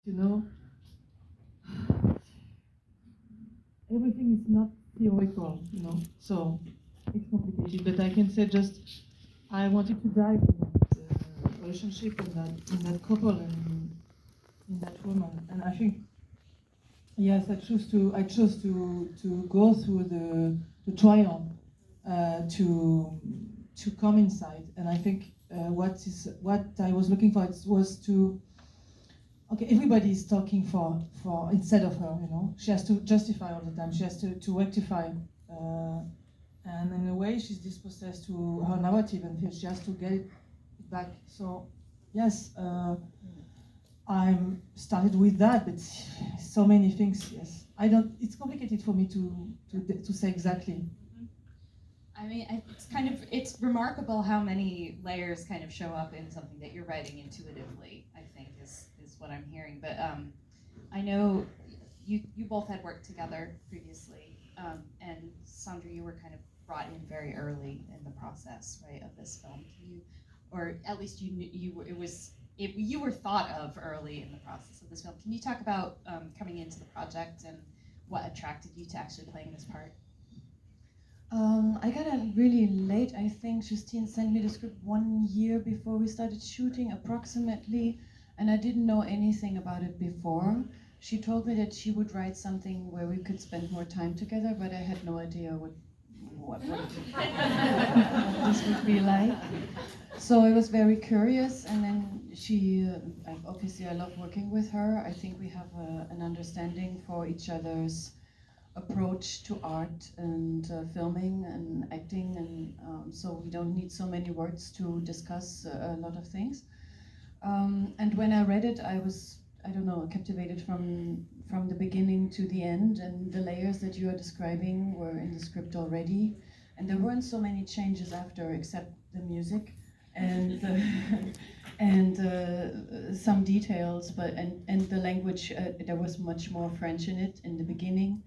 You know, everything is not theoretical, you know, so it's complicated. But I can say just I wanted to dive in that relationship and that couple and in that woman, and I think yes, I chose to go through the trial to come inside, and I think what I was looking for was to. Okay, everybody is talking for instead of her, you know. She has to justify all the time. She has to rectify, and in a way, she's dispossessed to her narrative, and she has to get it back. So, yes, I started with that, but so many things. Yes, I don't. It's complicated for me to say exactly. I mean, it's remarkable how many layers kind of show up in something that you're writing intuitively, I think is what I'm hearing. But I know you both had worked together previously, and Sandra, you were kind of brought in very early in the process, right, of this film. Can you, or at least you were thought of early in the process of this film. Can you talk about coming into the project and what attracted you to actually playing this part? I got it really late. I think Justine sent me the script 1 year before we started shooting, approximately, and I didn't know anything about it before. She told me that she would write something where we could spend more time together, but I had no idea what this would be like. So I was very curious, and then obviously I love working with her. I think we have an understanding for each other's approach to art and filming and acting, and so we don't need so many words to discuss a lot of things. And when I read it, I was, I don't know, captivated from the beginning to the end, and the layers that you are describing were in the script already, and there weren't so many changes after, except the music and some details, but and the language. There was much more French in it in the beginning,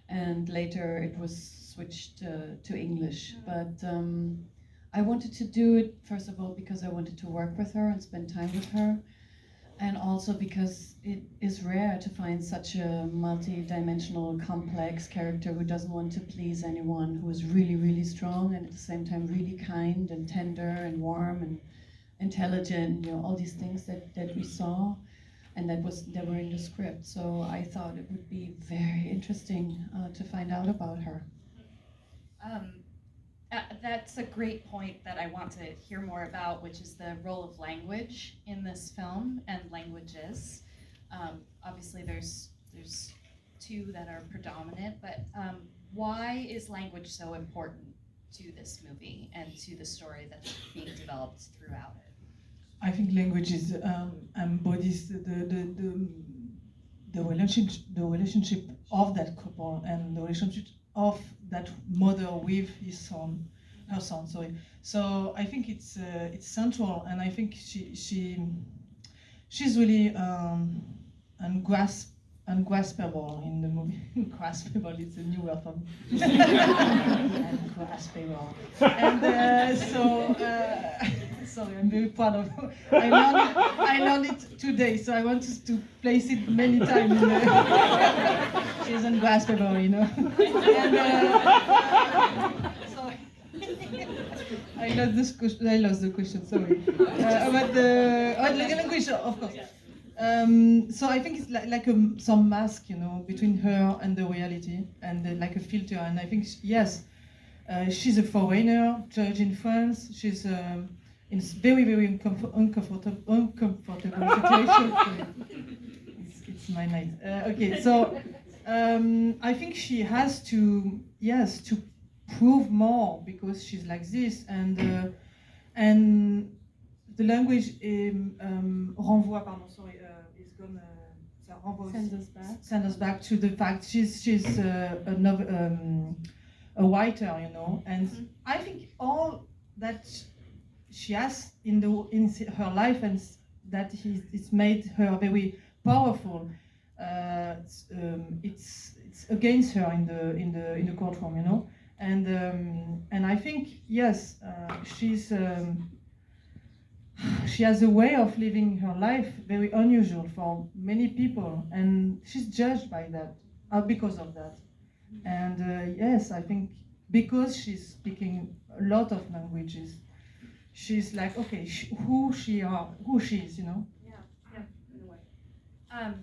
and later it was switched to English. But I wanted to do it, first of all, because I wanted to work with her and spend time with her, and also because it is rare to find such a multi-dimensional, complex character who doesn't want to please anyone, who is really, really strong and at the same time really kind and tender and warm and intelligent, you know, all these things that we saw and that were in the script. So I thought it would be very interesting to find out about her. That's a great point that I want to hear more about, which is the role of language in this film and languages. Obviously, there's two that are predominant, but why is language so important to this movie and to the story that's being developed throughout it? I think language is embodies the relationship of that couple and the relationship of that mother with her son. Sorry. So I think it's central, and I think she's really ungraspable in the movie. Graspable, it's a new word for me. Ungraspable. And sorry, I'm very proud of it. I learned it today, so I want to place it many times. She's ungraspable, you know. And, sorry. I lost the question, sorry. About the language, of course. So I think it's like some mask, you know, between her and the reality, and like a filter. And I think, yes, she's a foreigner, judge in France. She's in a very, very uncomfortable situation. It's my night. Okay, so I think she has to, yes, to prove more because she's like this, and the language renvoie, pardon, sorry, is gone. Send us back to the fact she's a writer, you know, and I think all that she has in her life and that it's made her very powerful. It's against her in the courtroom, you know, and I think yes, she's. she has a way of living her life very unusual for many people, and she's judged by that, because of that. And yes, I think because she's speaking a lot of languages, she's like, okay, who she is, you know? Yeah, in a way.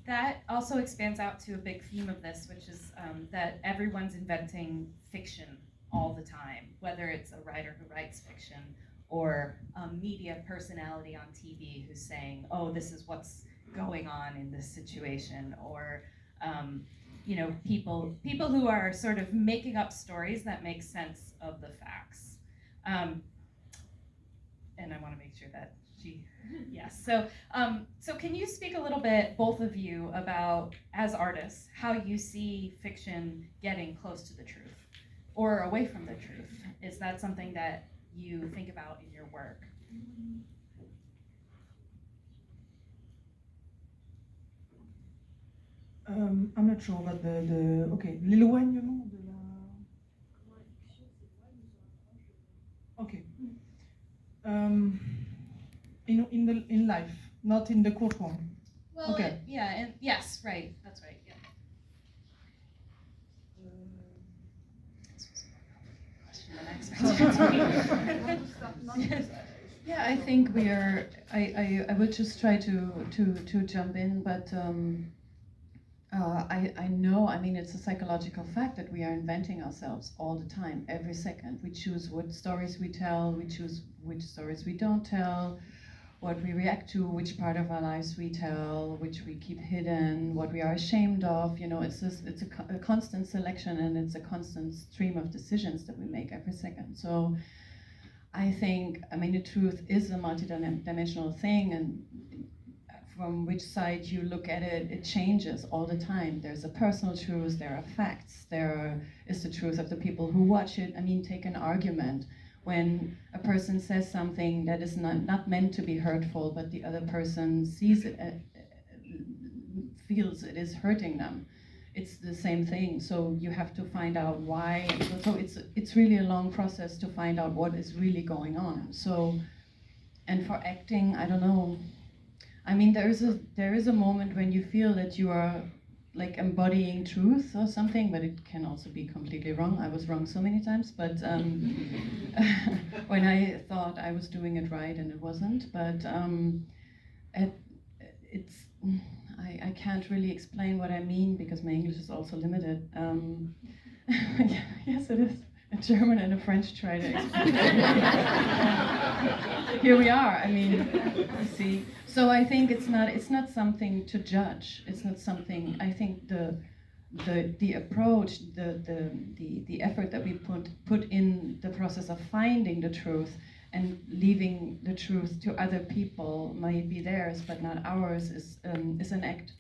That also expands out to a big theme of this, which is that everyone's inventing fiction all the time, whether it's a writer who writes fiction or a media personality on TV who's saying, oh, this is what's going on in this situation, or you know, people who are sort of making up stories that make sense of the facts. And I want to make sure that yes. So, so can you speak a little bit, both of you, about, as artists, how you see fiction getting close to the truth or away from the truth? Is that something that you think about in your work? I'm not sure about okay, l'éloignement de la. Okay. In life, not in the courtroom. Well, okay. Yeah, and yes, right. That's right. Yeah. This was a more complicated question than I expected. Yeah, I think we are. I would just try to jump in, but I know. I mean, it's a psychological fact that we are inventing ourselves all the time, every second. We choose what stories we tell. We choose which stories we don't tell. What we react to, which part of our lives we tell, which we keep hidden, what we are ashamed of. You know, it's a constant selection, and it's a constant stream of decisions that we make every second. So I think, I mean, the truth is a multidimensional thing, and from which side you look at it, it changes all the time. There's a personal truth, there are facts, there is the truth of the people who watch it. I mean, take an argument. When a person says something that is not meant to be hurtful, but the other person sees it, feels it is hurting them, it's the same thing. So you have to find out why. So it's really a long process to find out what is really going on. So, and for acting, I don't know. I mean, there is a moment when you feel that you are like embodying truth or something, but it can also be completely wrong. I was wrong so many times, but when I thought I was doing it right and it wasn't. But I can't really explain what I mean because my English is also limited. Yeah, yes, it is. A German and a French try to explain. Here we are. I mean, you see. So I think it's not something to judge. It's not something. I think the approach, the effort that we put in the process of finding the truth and leaving the truth to other people, might be theirs but not ours, is an act.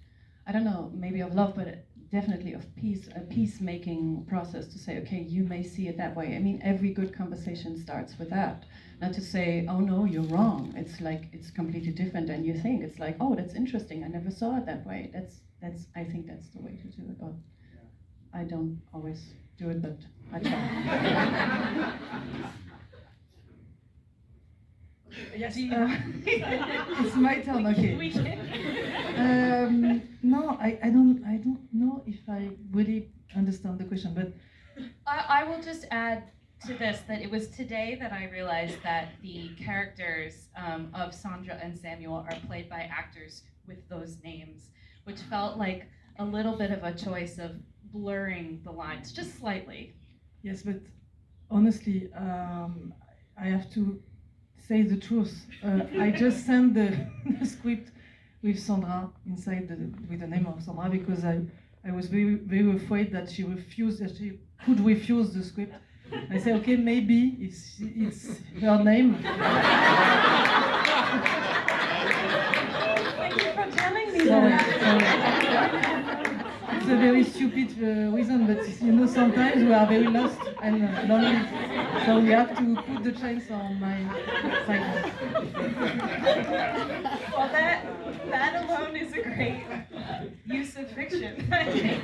I don't know, maybe of love, but definitely of peace, a peacemaking process to say, okay, you may see it that way. I mean, every good conversation starts with that. Not to say, oh no, you're wrong. It's like, it's completely different than you think. It's like, oh, that's interesting. I never saw it that way. I think that's the way to do it. Or I don't always do it, but I try. Yes, it's my turn. Okay. No, I don't know if I really understand the question, but I will just add to this that it was today that I realized that the characters of Sandra and Samuel are played by actors with those names, which felt like a little bit of a choice of blurring the lines just slightly. Yes, but honestly, I have to say the truth. I just sent the script with Sandra inside with the name of Sandra because I was very, very afraid that she could refuse the script. I said, okay, maybe it's her name. Thank you for telling me that. It's a very stupid reason, but you know, sometimes we are very lost and lonely, so we have to put the chance on my side. Well, that alone is a great use of fiction, I think.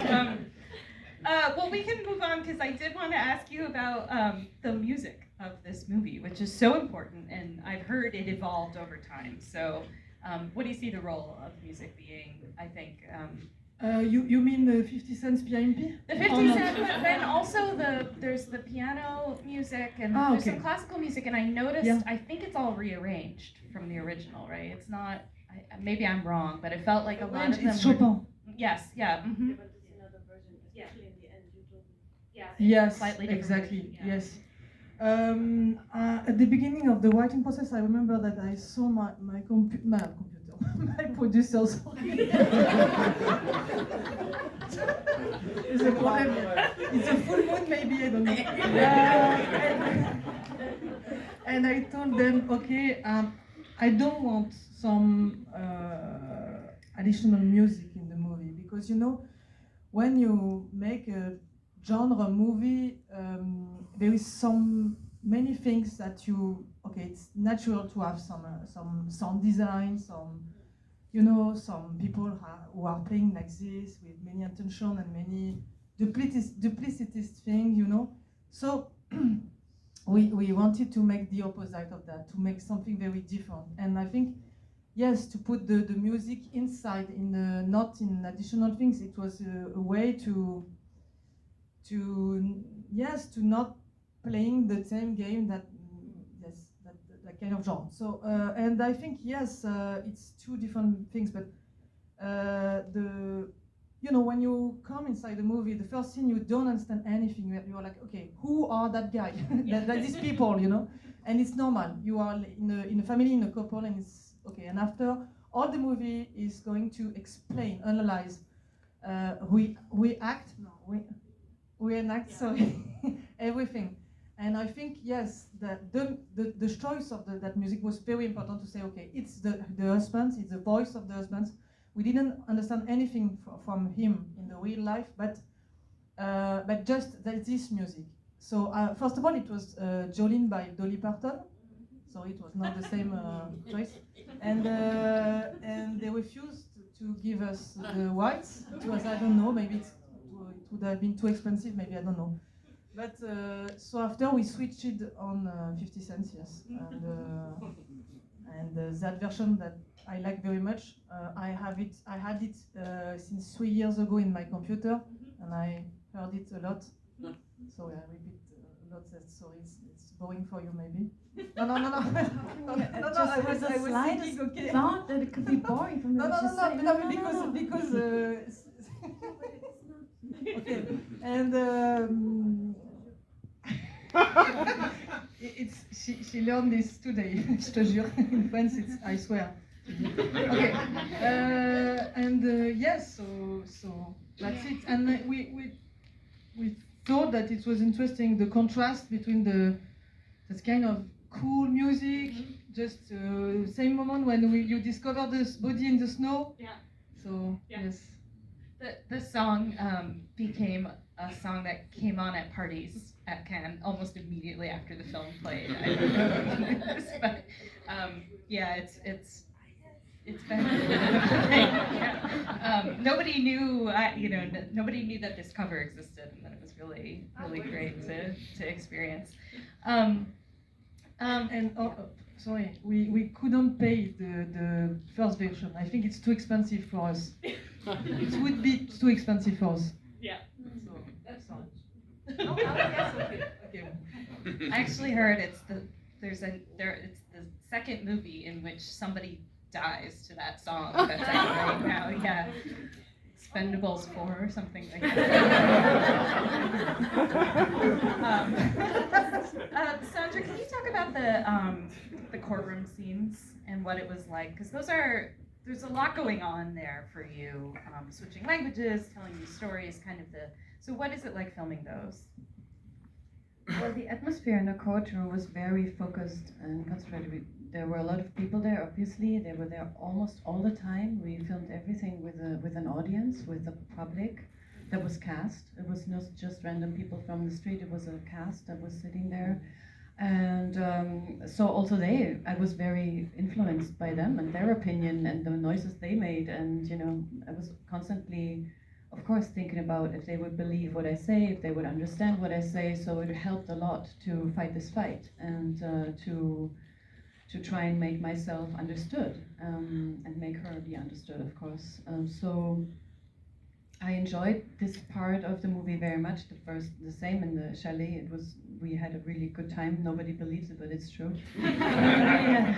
Well, we can move on because I did want to ask you about the music of this movie, which is so important, and I've heard it evolved over time. So, what do you see the role of music being? I think You mean the 50 cents P.I.M.P? the 50 Cent, but then also there's the piano music and there's some classical music, and I noticed I think it's all rearranged from the original, right? It's not. Maybe I'm wrong, but it felt like a lot of them. It's Chopin. Yes, yeah. Mm-hmm. But it's another version, especially in the end. You told me. Yeah. Yes, Slightly exactly. version, yeah. Yes. At the beginning of the writing process, I remember that I saw my computer, my producer. Sorry. It's a problem. It's a full moon, maybe, I don't know. And I told them, okay, I don't want some additional music in the movie, because when you make a genre movie, there is many things that it's natural to have some sound design, some people who are playing like this with many attention and many duplicitous thing, So we wanted to make the opposite of that, to make something very different. And I think, yes, to put the music inside, not in additional things, it was a way to not playing the same game that kind of genre. So and I think yes, it's two different things, but when you come inside the movie, the first scene you don't understand anything. You're like, okay, who are that guy? that these people, and it's normal. You are in a family, in a couple, and it's okay. And after, all the movie is going to explain, analyze. We enact, sorry, everything. And I think, yes, that the choice of that music was very important to say, okay, it's the husbands, it's the voice of the husbands. We didn't understand anything from him in the real life, but just this music. So first of all, it was Jolene by Dolly Parton, so it was not the same choice. And they refused to give us the rights. It was, I don't know, maybe it would have been too expensive, maybe, I don't know. But so after we switched it on 50 cents, yes, and that version that I like very much. I had it since 3 years ago in my computer, and I heard it a lot. So I repeat a lot that story. It's boring for you, maybe. No. I was thinking, okay. Thought that it could be boring for me. Because okay, and she learned this today. Je te jure, in France, I swear. Okay, and yes, so that's it. And we thought that it was interesting, the contrast between that kind of cool music, just same moment when you discover this body in the snow. Yeah. So yeah. Yes. The song became a song that came on at parties at Cannes almost immediately after the film played. I don't know this, but yeah, it's been yeah. Nobody knew nobody knew that this cover existed, and that it was really great to experience. Sorry, we couldn't pay the first version. I think it's too expensive for us. It would be too expensive for us. Yeah. So that's all. Yes, okay. I actually heard it's the second movie in which somebody dies to that song that's out right now. Yeah. Expendables 4 or something like that. Sandra, can you talk about the courtroom scenes and what it was like? Because there's a lot going on there for you, switching languages, telling you stories, so what is it like filming those? Well, the atmosphere in the courtroom was very focused and concentrated. There were a lot of people there, obviously. They were there almost all the time. We filmed everything with an audience, with the public that was cast. It was not just random people from the street, it was a cast that was sitting there. And so also I was very influenced by them and their opinion and the noises they made. And, I was constantly, of course, thinking about if they would believe what I say, if they would understand what I say. So it helped a lot to fight this fight and to try and make myself understood and make her be understood, of course. So I enjoyed this part of the movie very much. The same in the chalet. We had a really good time. Nobody believes it, but it's true. Yeah.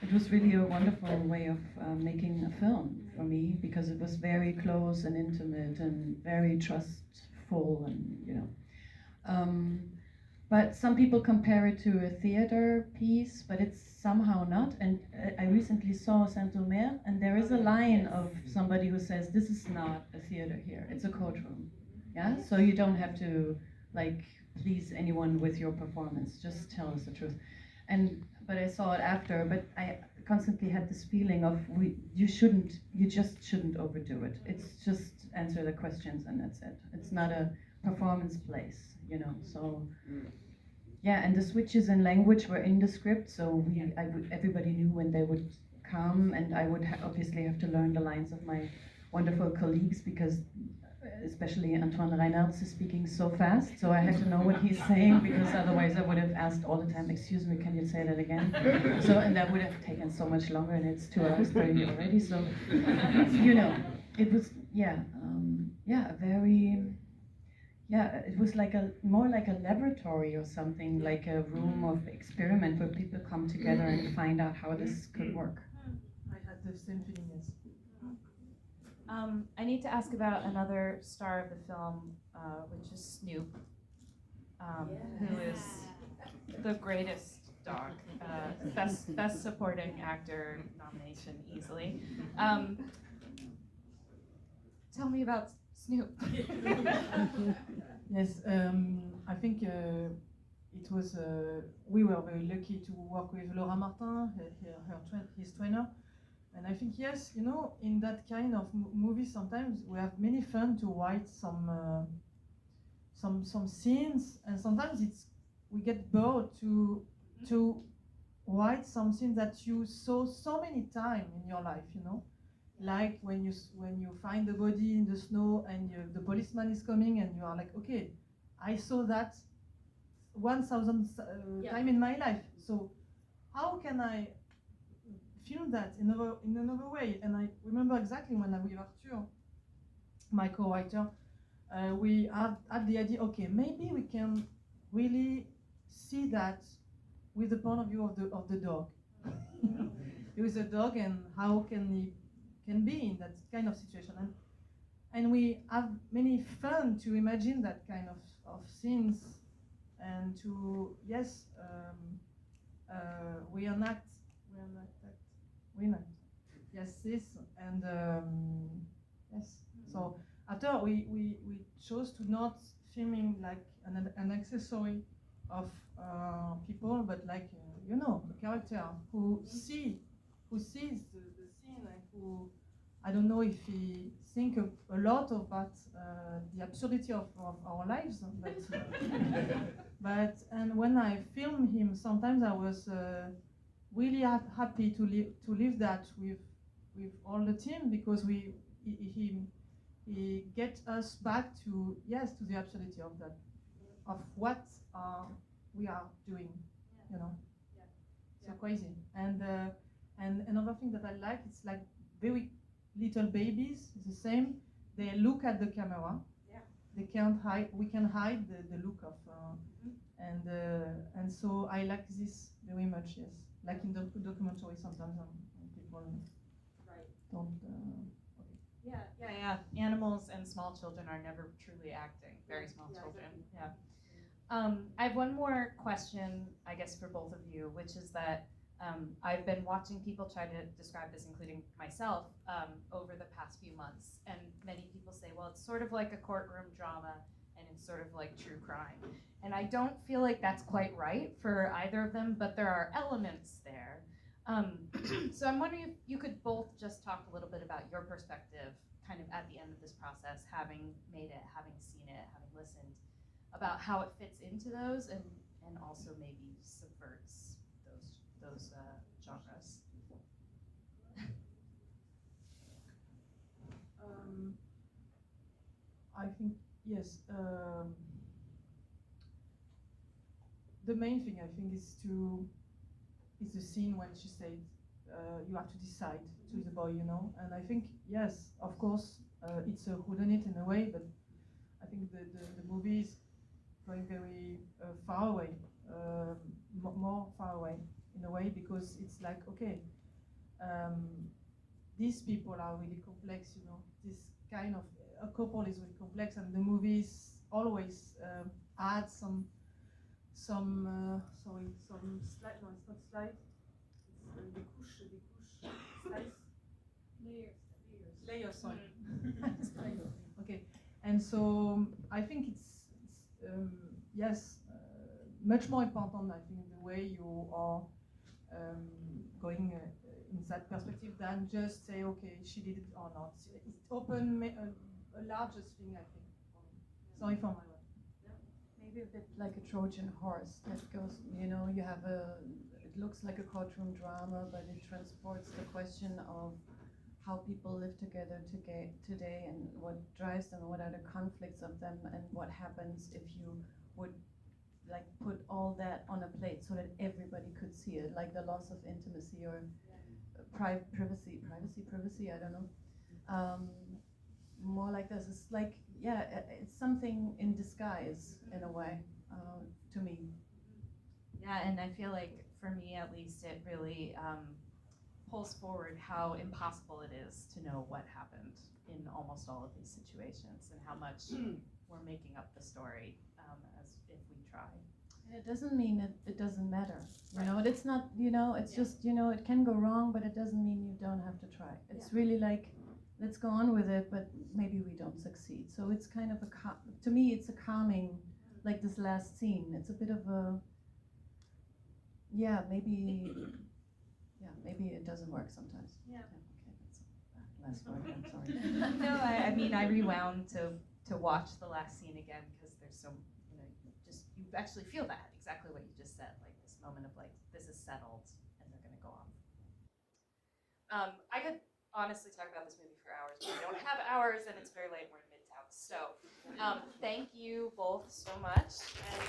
It was really a wonderful way of making a film for me because it was very close and intimate and very trustful, and but some people compare it to a theater piece, but it's somehow not. And I recently saw Sandra Hüller, and there is a line of somebody who says, "This is not a theater here; it's a courtroom." Yeah, so you don't have to like please anyone with your performance. Just tell us the truth. But I saw it after. But I constantly had this feeling of you just shouldn't overdo it. It's just answer the questions and that's it. It's not a performance place, So yeah, and the switches in language were in the script, so everybody knew when they would come, and I would obviously have to learn the lines of my wonderful colleagues because especially Antoine Reinhardt is speaking so fast, so I had to know what he's saying because otherwise I would have asked all the time, "Excuse me, can you say that again?" So, and that would have taken so much longer, and it's 2 hours 30 already. So, it was it was more like a laboratory or something, like a room of experiment where people come together and find out how this could work. I had the same feeling, yes. I need to ask about another star of the film, which is Snoop, who is the greatest dog. Best supporting actor nomination easily. Tell me about Snoop. Yes, I think it was. We were very lucky to work with Laura Martin, his trainer, and I think yes, in that kind of movie, sometimes we have many fun to write some scenes, and sometimes we get bored to write something that you saw so many times in your life, like when you find the body in the snow and the policeman is coming and you are like, okay, I saw that 1,000 time in my life, so how can I film that in another way? And I remember exactly when I with Arthur, my co-writer, we had the idea, okay, maybe we can really see that with the point of view of the dog. There is a dog, and how can be in that kind of situation, and we have many fun to imagine that kind of scenes, and to reenact yes this, and yes. So after we chose to not filming like an accessory of people, but like a character who sees the scene, and who, I don't know if he think a lot about the absurdity of our lives, but and when I filmed him, sometimes I was really happy to live that with all the team, because he get us back to the absurdity of that, of what we are doing, so crazy. And another thing that I like, it's like very little babies, it's the same. They look at the camera. Yeah. They can't hide. We can hide the look of, and so I like this very much. Yes, like in the documentary, sometimes people Right. don't. Yeah. Animals and small children are never truly acting. Very small children. Exactly. Yeah. I have one more question, I guess, for both of you, which is that I've been watching people try to describe this, including myself, over the past few months. And many people say, well, it's sort of like a courtroom drama, and it's sort of like true crime. And I don't feel like that's quite right for either of them, but there are elements there. So I'm wondering if you could both just talk a little bit about your perspective, kind of at the end of this process, having made it, having seen it, having listened, about how it fits into those, and also maybe subverts those genres. think yes. The main thing I think is the scene when she said you have to decide to the boy, you know. And I think yes, of course, it's a whodunit in a way, but I think the movie is going very far away, more far away in a way, because it's like, okay, these people are really complex, you know. This kind of a couple is really complex, and the movies always add some slide. No, it's not slide. It's des couches, slice. Layers. Sorry. Okay, and so I think it's yes, much more important. I think the way you are going in that perspective than just say, okay, she did it or not. It's open a largest thing, I think. Sorry for my word. Maybe a bit like a Trojan horse that goes, you know, you have it looks like a courtroom drama, but it transports the question of how people live together today and what drives them, what are the conflicts of them, and what happens if you would like put all that on a plate so that everybody could see it, like the loss of intimacy or privacy, I don't know. More like this. It's like, yeah, it's something in disguise in a way, to me. Yeah, and I feel like for me at least it really pulls forward how impossible it is to know what happened in almost all of these situations and how much we're making up the story as if we try. And it doesn't mean it doesn't matter, you know. It's not, you know, it's just, you know, it can go wrong, but it doesn't mean you don't have to try. It's really like, let's go on with it, but maybe we don't succeed. So it's kind of to me, it's a calming, like this last scene. It's a bit of a, maybe it doesn't work sometimes. Yeah. Okay, that's last word, I'm sorry. No, I mean, I rewound to watch the last scene again because there's so, you know, you actually feel that, exactly what you just said, like this moment of like, this is settled and they're gonna go on. I could honestly talk about this movie for hours, but we don't have hours and it's very late and we're in Midtown. So thank you both so much. And